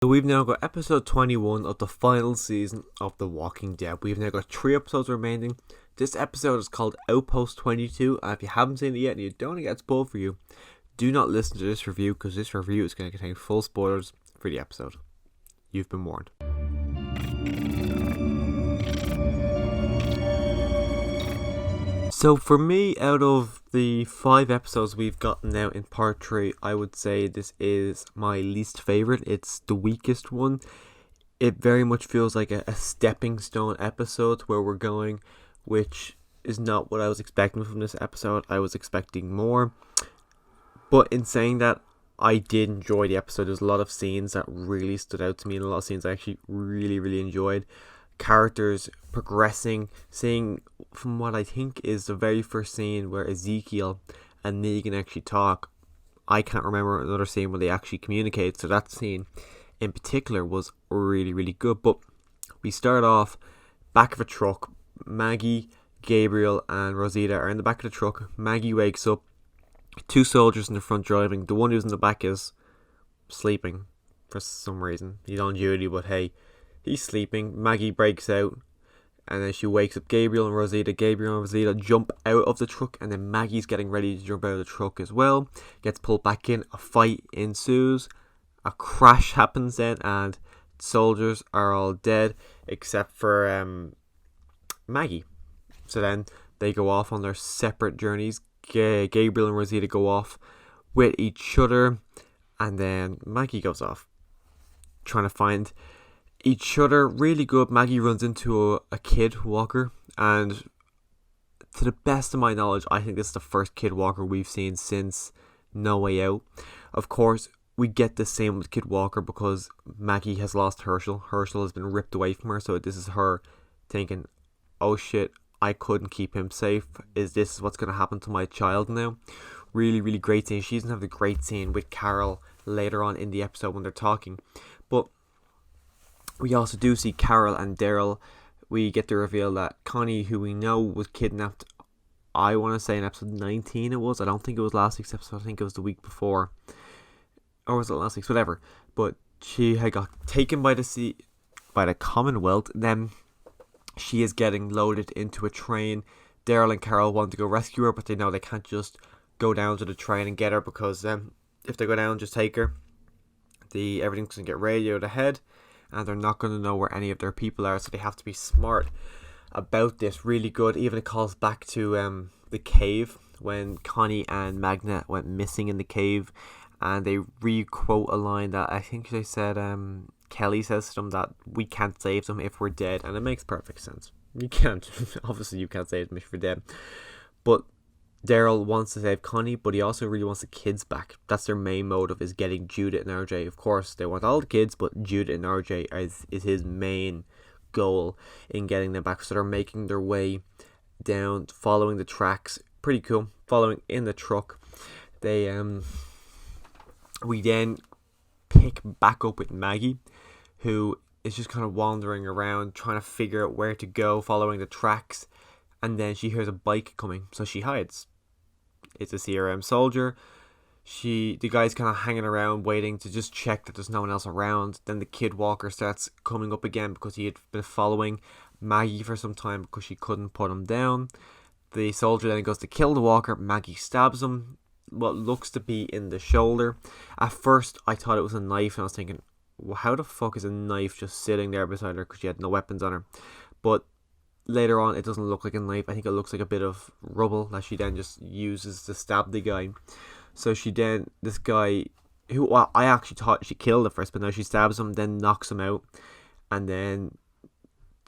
So we've now got episode 21 of the final season of The Walking Dead. We've now got 3 episodes remaining. This episode is called Outpost 22, and if you haven't seen it yet and you don't want to get spoiled for you, do not listen to this review, because this review is going to contain full spoilers for the episode. You've been warned. So for me, out of the 5 episodes we've gotten now in part 3, I would say this is my least favourite. It's the weakest one. It very much feels like a stepping stone episode where we're going, which is not what I was expecting from this episode. I was expecting more. But in saying that, I did enjoy the episode. There's a lot of scenes that really stood out to me, and a lot of scenes I actually really enjoyed. Characters progressing, seeing from what I think is the very first scene where Ezekiel and Negan actually talk. I can't remember another scene where they actually communicate, so that scene in particular was really good. But we start off back of a truck. Maggie, Gabriel and Rosita are in the back of the truck. Maggie wakes up, 2 soldiers in the front driving. The one who's in the back is sleeping for some reason. He's on duty, but hey, he's sleeping. Maggie breaks out, and then she wakes up Gabriel and Rosita. Gabriel and Rosita jump out of the truck, and then Maggie's getting ready to jump out of the truck as well. Gets pulled back in. A fight ensues. A crash happens then, and soldiers are all dead except for Maggie. So then they go off on their separate journeys. Gabriel and Rosita go off with each other, and then Maggie goes off trying to find each other. Really good. Maggie runs into a kid walker, and to the best of my knowledge, I think this is the first kid walker we've seen since No Way Out. Of course, we get the same with Kid Walker because Maggie has lost Herschel. Herschel has been ripped away from her, so this is her thinking, oh shit, I couldn't keep him safe. Is this what's going to happen to my child now? Really great scene. She doesn't have the great scene with Carol later on in the episode when they're talking, but we also do see Carol and Daryl. We get to reveal that Connie, who we know was kidnapped, I want to say in episode 19 it was. I don't think it was last week's episode. I think it was the week before. Or was it last week's? Whatever. But she had got taken by the Commonwealth. Then she is getting loaded into a train. Daryl and Carol want to go rescue her, but they know they can't just go down to the train and get her, because if they go down and just take her, everything's going to get radioed ahead, and they're not going to know where any of their people are, so they have to be smart about this. Really good. Even it calls back to the cave, when Connie and Magna went missing in the cave, and they re-quote a line that I think they said, Kelly says to them that we can't save them if we're dead, and it makes perfect sense. You can't. Obviously you can't save them if you're dead. But Daryl wants to save Connie, but he also really wants the kids back. That's their main motive, is getting Judith and RJ. Of course, they want all the kids, but Judith and RJ is his main goal in getting them back. So they're making their way down, following the tracks. Pretty cool. Following in the truck. We then pick back up with Maggie, who is just kind of wandering around, trying to figure out where to go, following the tracks. And then she hears a bike coming, so she hides. It's a CRM soldier. The guy's kind of hanging around, waiting to just check that there's no one else around. Then the kid walker starts coming up again, because he had been following Maggie for some time because she couldn't put him down. The soldier then goes to kill the walker. Maggie stabs him, what looks to be in the shoulder. At first I thought it was a knife, and I was thinking, well, how the fuck is a knife just sitting there beside her, because she had no weapons on her? But later on, it doesn't look like a knife. I think it looks like a bit of rubble that she then just uses to stab the guy. So this guy, who I actually thought she killed at first, but now she stabs him, then knocks him out, and then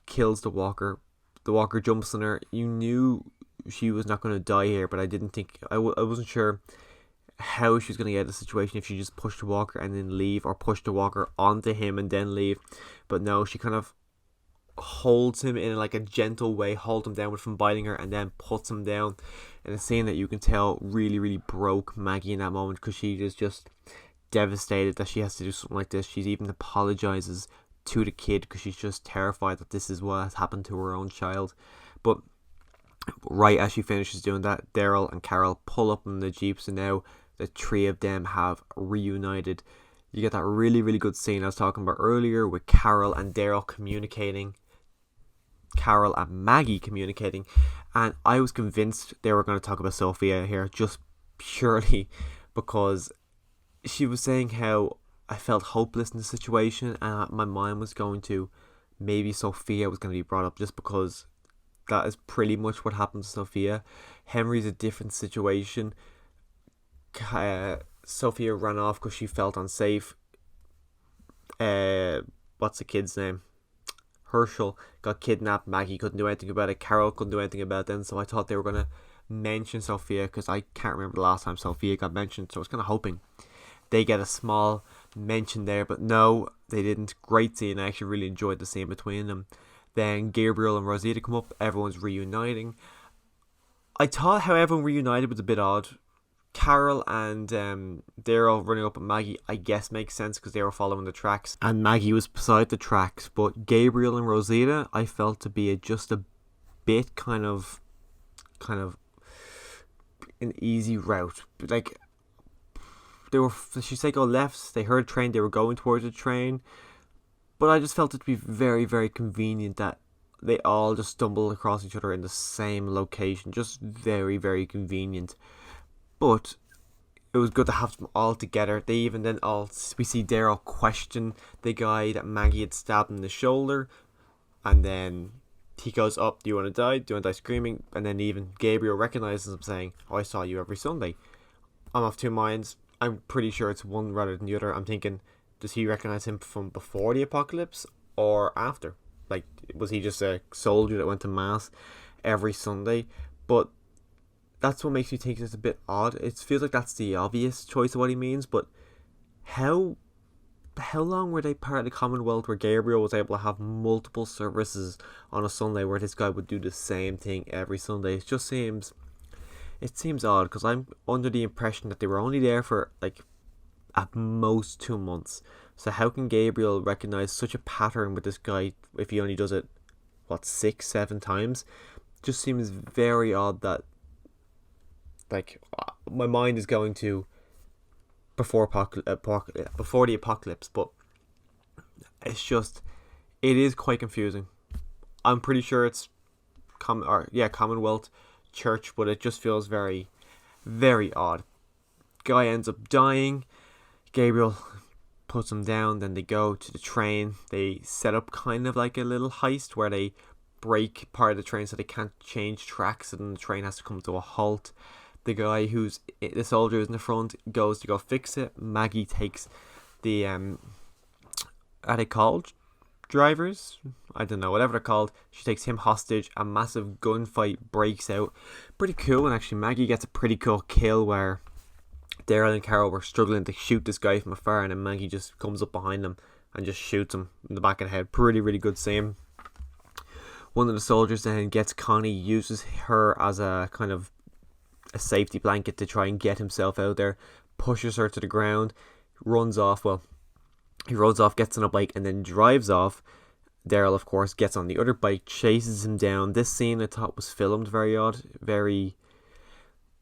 kills the walker. The walker jumps on her. You knew she was not going to die here, but I wasn't sure how she was going to get out of the situation, if she just pushed the walker and then leave, or pushed the walker onto him and then leave. But no, she kind of holds him in like a gentle way, hold him down from biting her, and then puts him down. And a scene that you can tell really broke Maggie in that moment, because she is just devastated that she has to do something like this. She even apologizes to the kid because she's just terrified that this is what has happened to her own child. But right as she finishes doing that, Daryl and Carol pull up in the Jeep, so now the three of them have reunited. You get that really, really good scene I was talking about earlier with Carol and Daryl communicating, Carol and Maggie communicating, and I was convinced they were going to talk about Sophia here, just purely because she was saying how I felt hopeless in the situation, and my mind was going to maybe Sophia was going to be brought up, just because that is pretty much what happened to Sophia. Henry's a different situation. Sophia ran off because she felt unsafe. What's the kid's name? Herschel got kidnapped. Maggie couldn't do anything about it. Carol couldn't do anything about it. So I thought they were going to mention Sophia, because I can't remember the last time Sophia got mentioned. So I was kind of hoping they get a small mention there. But no, they didn't. Great scene. I actually really enjoyed the scene between them. Then Gabriel and Rosita come up. Everyone's reuniting. I thought how everyone reunited was a bit odd. Carol and Daryl running up at Maggie, I guess makes sense because they were following the tracks and Maggie was beside the tracks. But Gabriel and Rosita, I felt to be just a bit kind of an easy route. Like, they were, she said go left, they heard a train, they were going towards the train. But I just felt it to be very, very convenient that they all just stumbled across each other in the same location. Just very, very convenient. But it was good to have them all together. They even then we see Daryl question the guy that Maggie had stabbed in the shoulder, and then he goes, "Oh, do you want to die? Do you want to die screaming?" And then even Gabriel recognizes him, saying, "Oh, I saw you every Sunday." I'm of two minds. I'm pretty sure it's one rather than the other. I'm thinking, does he recognize him from before the apocalypse or after? Like, was he just a soldier that went to mass every Sunday? But that's what makes me think it's a bit odd. It feels like that's the obvious choice of what he means, but how long were they part of the Commonwealth where Gabriel was able to have multiple services on a Sunday where this guy would do the same thing every Sunday? It seems odd, because I'm under the impression that they were only there for like at most 2 months. So how can Gabriel recognize such a pattern with this guy if he only does it 6-7 times? Just seems very odd that, like, my mind is going to before the apocalypse, but it is quite confusing. I'm pretty sure it's Commonwealth Church, but it just feels very, very odd. Guy ends up dying. Gabriel puts him down. Then they go to the train. They set up kind of like a little heist where they break part of the train so they can't change tracks, and the train has to come to a halt. The guy the soldier who's in the front goes to go fix it. Maggie takes the are they called drivers? I don't know, whatever they're called. She takes him hostage. A massive gunfight breaks out. Pretty cool, and actually Maggie gets a pretty cool kill where Daryl and Carol were struggling to shoot this guy from afar, and then Maggie just comes up behind them and just shoots him in the back of the head. Pretty, really good scene. One of the soldiers then gets Connie, uses her as a kind of a safety blanket to try and get himself out there, pushes her to the ground, runs off. Well, he runs off, gets on a bike, and then drives off. Daryl, of course, gets on the other bike, chases him down. This scene I thought was filmed very odd, very,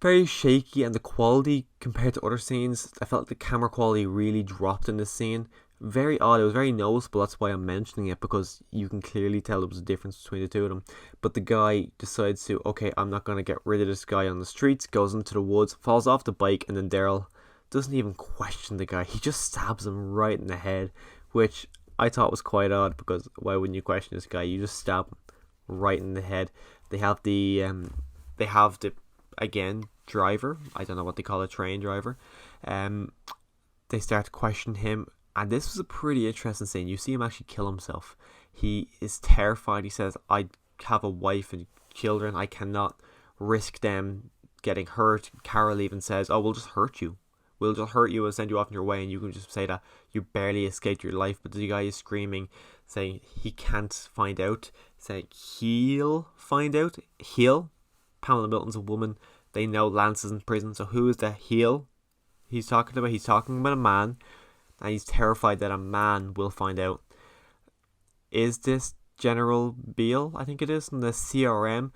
very shaky, and the quality compared to other scenes, I felt the camera quality really dropped in this scene. Very odd. It was very noticeable. That's why I'm mentioning it, because you can clearly tell there was a difference between the two of them. But the guy decides to, okay, I'm not going to get rid of this guy on the streets, goes into the woods, falls off the bike, and then Daryl doesn't even question the guy. He just stabs him right in the head, which I thought was quite odd, because why wouldn't you question this guy? You just stab him right in the head. They have the again, driver. I don't know what they call a train driver. They start to question him. And this was a pretty interesting scene. You see him actually kill himself. He is terrified. He says, I have a wife and children. I cannot risk them getting hurt. Carol even says, oh, we'll just hurt you. We'll just hurt you and send you off on your way. And you can just say that you barely escaped your life. But the guy is screaming, saying he can't find out. Saying he'll find out. He'll. Pamela Milton's a woman. They know Lance is in prison. So who is the he'll he's talking about? He's talking about a man. And he's terrified that a man will find out. Is this General Beale? I think it is, from the CRM.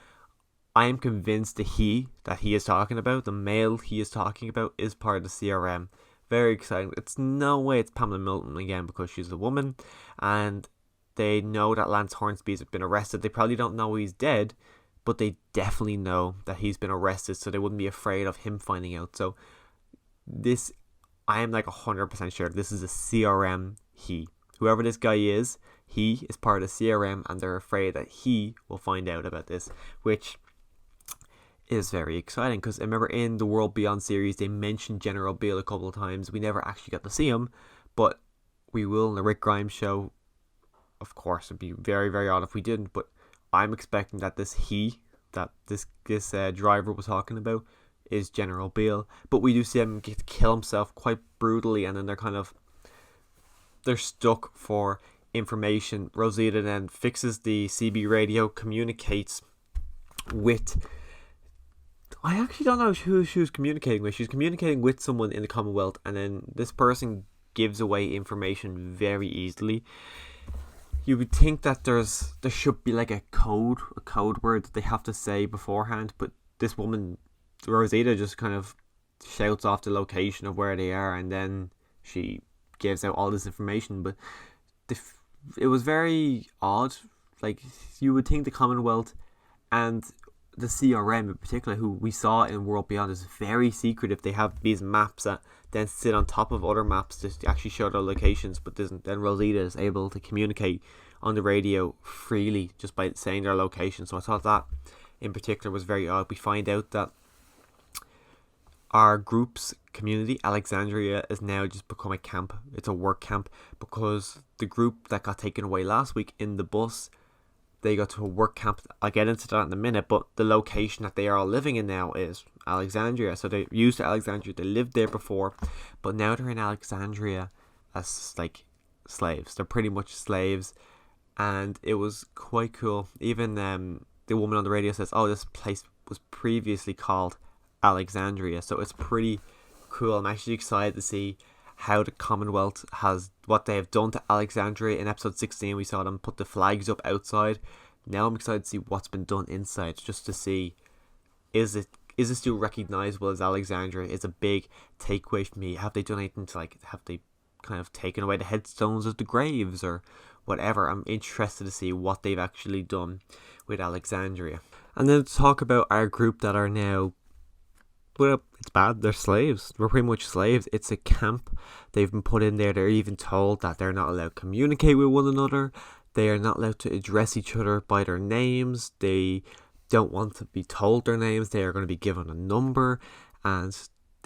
I am convinced that he is talking about, the male he is talking about, is part of the CRM. very exciting. It's no way it's Pamela Milton again because she's a woman, and they know that Lance Hornsby's been arrested. They probably don't know he's dead, but they definitely know that he's been arrested, so they wouldn't be afraid of him finding out. So this, I am like 100% sure this is a CRM he. Whoever this guy is, he is part of the CRM, and they're afraid that he will find out about this, which is very exciting because I remember in the World Beyond series they mentioned General Beale a couple of times. We never actually got to see him, but we will in the Rick Grimes show. Of course, it'd be very, very odd if we didn't, but I'm expecting that this driver was talking about is General Beale. But we do see him get to kill himself quite brutally, and then they're stuck for information. Rosita then fixes the CB radio, communicates with, I actually don't know who she was communicating with. She's communicating with someone in the Commonwealth, and then this person gives away information very easily. You would think that there should be like a code word that they have to say beforehand, but this woman, Rosita, just kind of shouts off the location of where they are, and then she gives out all this information. But it was very odd. Like, you would think the Commonwealth and the CRM in particular, who we saw in World Beyond, is very secretive. They have these maps that then sit on top of other maps to actually show their locations, but then Rosita is able to communicate on the radio freely just by saying their location. So I thought that in particular was very odd. We find out that our group's community, Alexandria, is now just become a camp. It's a work camp because the group that got taken away last week in the bus, they go to a work camp. I'll get into that in a minute, but the location that they are all living in now is Alexandria. So they used to Alexandria, they lived there before, but now they're in Alexandria as like slaves. They're pretty much slaves, and it was quite cool. Even the woman on the radio says, oh, this place was previously called Alexandria. So it's pretty cool. I'm actually excited to see how the Commonwealth has, what they have done to Alexandria. In episode 16 we saw them put the flags up outside. Now I'm excited to see what's been done inside, just to see, is it still recognizable as Alexandria? It's a big takeaway for me. Have they done anything to, like, have they kind of taken away the headstones of the graves or whatever? I'm interested to see what they've actually done with Alexandria. And then to talk about our group that are now, well, it's bad, they're slaves. We're pretty much slaves. It's a camp. They've been put in there. They're even told that they're not allowed to communicate with one another. They are not allowed to address each other by their names. They don't want to be told their names. They are going to be given a number, and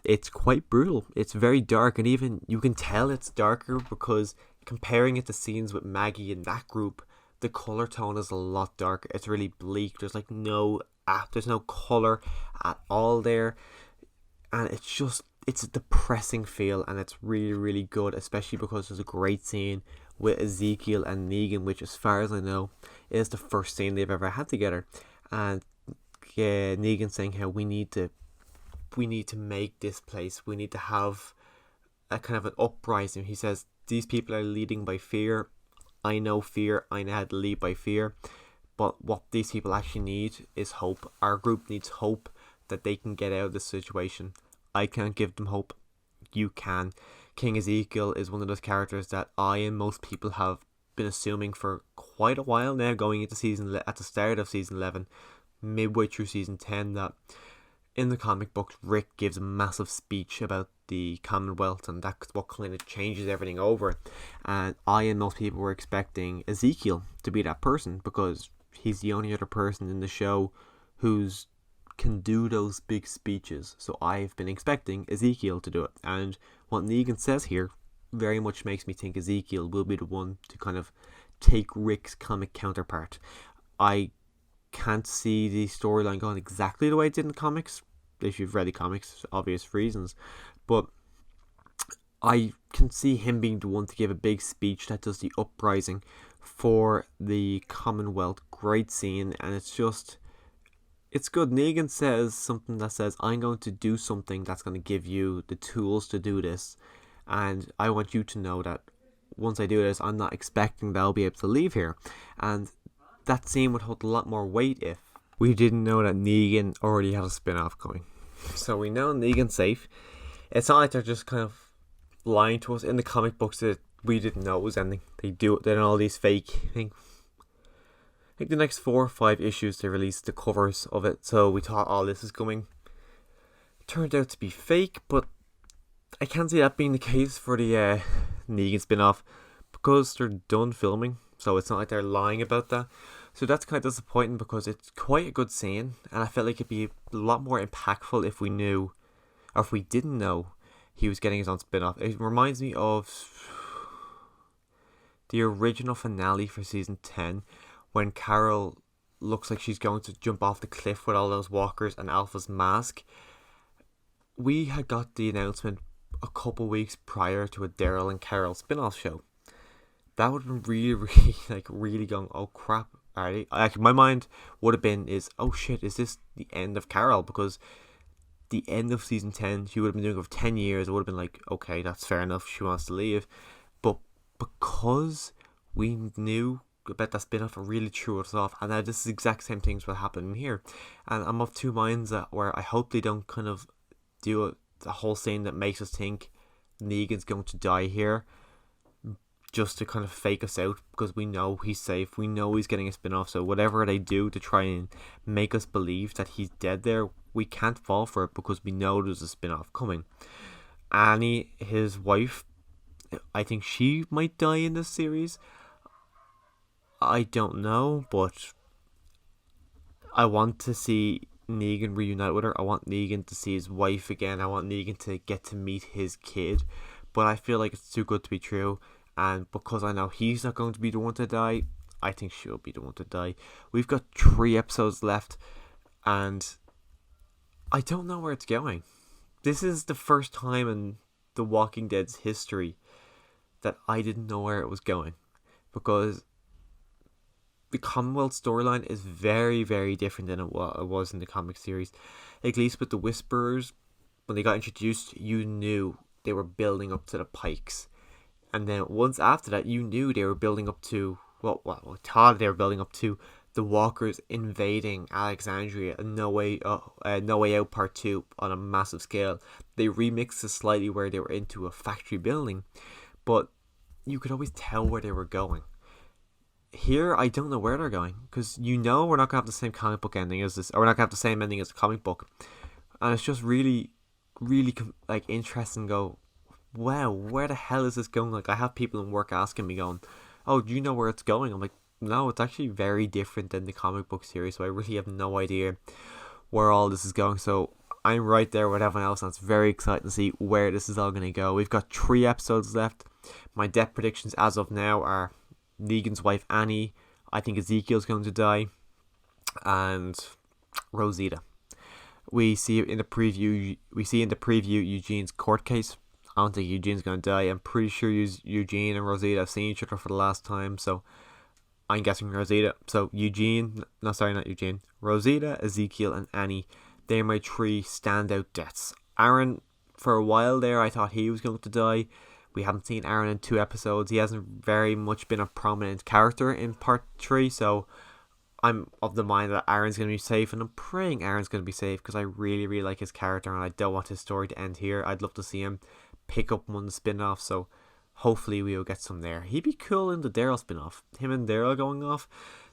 it's quite brutal. It's very dark, and even you can tell it's darker because comparing it to scenes with Maggie in that group, the color tone is a lot darker. It's really bleak. There's like there's no color at all there, and it's a depressing feel, and it's really, really good, especially because there's a great scene with Ezekiel and Negan, which, as far as I know, is the first scene they've ever had together. And Negan saying how we need to make this place, we need to have a kind of an uprising. He says these people are leading by fear. I know fear. I know how to lead by fear. But what these people actually need is hope. Our group needs hope that they can get out of this situation. I can't give them hope. You can. King Ezekiel is one of those characters that I and most people have been assuming for quite a while now, going into at the start of season 11, midway through season 10, that in the comic books Rick gives a massive speech about the Commonwealth, and that's what kind of changes everything over. And I and most people were expecting Ezekiel to be that person, because he's the only other person in the show who's can do those big speeches. So I've been expecting Ezekiel to do it, and what Negan says here very much makes me think Ezekiel will be the one to kind of take Rick's comic counterpart. I can't see the storyline going exactly the way it did in the comics, if you've read the comics, obvious reasons, but I can see him being the one to give a big speech that does the uprising for the Commonwealth. Great scene, and it's good. Negan says something that says, I'm going to do something that's going to give you the tools to do this, and I want you to know that once I do this, I'm not expecting that I'll be able to leave here. And that scene would hold a lot more weight if we didn't know that Negan already had a spin-off coming. So we know Negan's safe. It's not like they're just kind of lying to us in the comic books that we didn't know it was ending. They do it. Then all these fake. I think the next 4 or 5 issues they released the covers of it, so we thought all this is coming. Turned out to be fake, but I can't see that being the case for the Negan spin-off because they're done filming, so it's not like they're lying about that. So that's kind of disappointing because it's quite a good scene, and I felt like it'd be a lot more impactful if we knew, or if we didn't know, he was getting his own spin-off. It reminds me of the original finale for season 10 when Carol looks like she's going to jump off the cliff with all those walkers and Alpha's mask. We had got the announcement a couple weeks prior to a Daryl and Carol spin-off show. That would have been really, really going, oh crap, are they? Like, my mind would have been, oh shit, is this the end of Carol? Because the end of season 10, she would have been doing it for 10 years. It would have been like, okay, that's fair enough, she wants to leave. But because we knew about that spin-off, it really threw us off, and now this is the exact same things will happen here. And I'm of two minds where I hope they don't kind of do the whole scene that makes us think Negan's going to die here, just to kind of fake us out, because we know he's safe, we know he's getting a spin-off. So whatever they do to try and make us believe that he's dead there, we can't fall for it because we know there's a spin-off coming. Annie, his wife, I think she might die in this series. I don't know, but I want to see Negan reunite with her. I want Negan to see his wife again. I want Negan to get to meet his kid. But I feel like it's too good to be true. And because I know he's not going to be the one to die, I think she'll be the one to die. We've got 3 episodes left, and I don't know where it's going. This is the first time in The Walking Dead's history that I didn't know where it was going. Because the Commonwealth storyline is very, very different than it was in the comic series. At least with the Whisperers, when they got introduced, you knew they were building up to the Pikes. And then once after that, you knew they were building up to, thought they were building up to the Walkers invading Alexandria and No Way Out Part 2 on a massive scale. They remixed it slightly where they were into a factory building, but you could always tell where they were going. Here, I don't know where they're going, because we're not going to have the same comic book ending as this, or we're not going to have the same ending as the comic book. And it's just really, really interesting to go, wow, where the hell is this going? Like, I have people in work asking me going, oh, do you know where it's going? I'm like, no, it's actually very different than the comic book series, so I really have no idea where all this is going. So I'm right there with everyone else, and it's very exciting to see where this is all going to go. We've got 3 episodes left. My death predictions as of now are Negan's wife Annie, I think Ezekiel's going to die, and Rosita. We see in the preview Eugene's court case. I don't think Eugene's going to die. I'm pretty sure Eugene and Rosita have seen each other for the last time, so I'm guessing Rosita. So Rosita, Ezekiel, and Annie, they're my 3 standout deaths. Aaron, for a while there, I thought he was going to die. We haven't seen Aaron in 2 episodes. He hasn't very much been a prominent character in part 3, so I'm of the mind that Aaron's going to be safe, and I'm praying Aaron's going to be safe because I really, really like his character, and I don't want his story to end here. I'd love to see him pick up one spin-off, so hopefully we'll get some there. He'd be cool in the Daryl spin-off. Him and Daryl going off,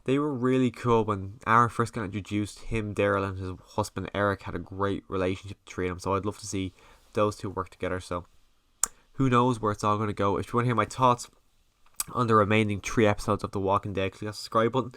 they were really cool when Aaron first got introduced. Him, Daryl, and his husband Eric had a great relationship between them, so I'd love to see those 2 work together. So who knows where it's all going to go. If you want to hear my thoughts on the remaining 3 episodes of The Walking Dead, click that subscribe button.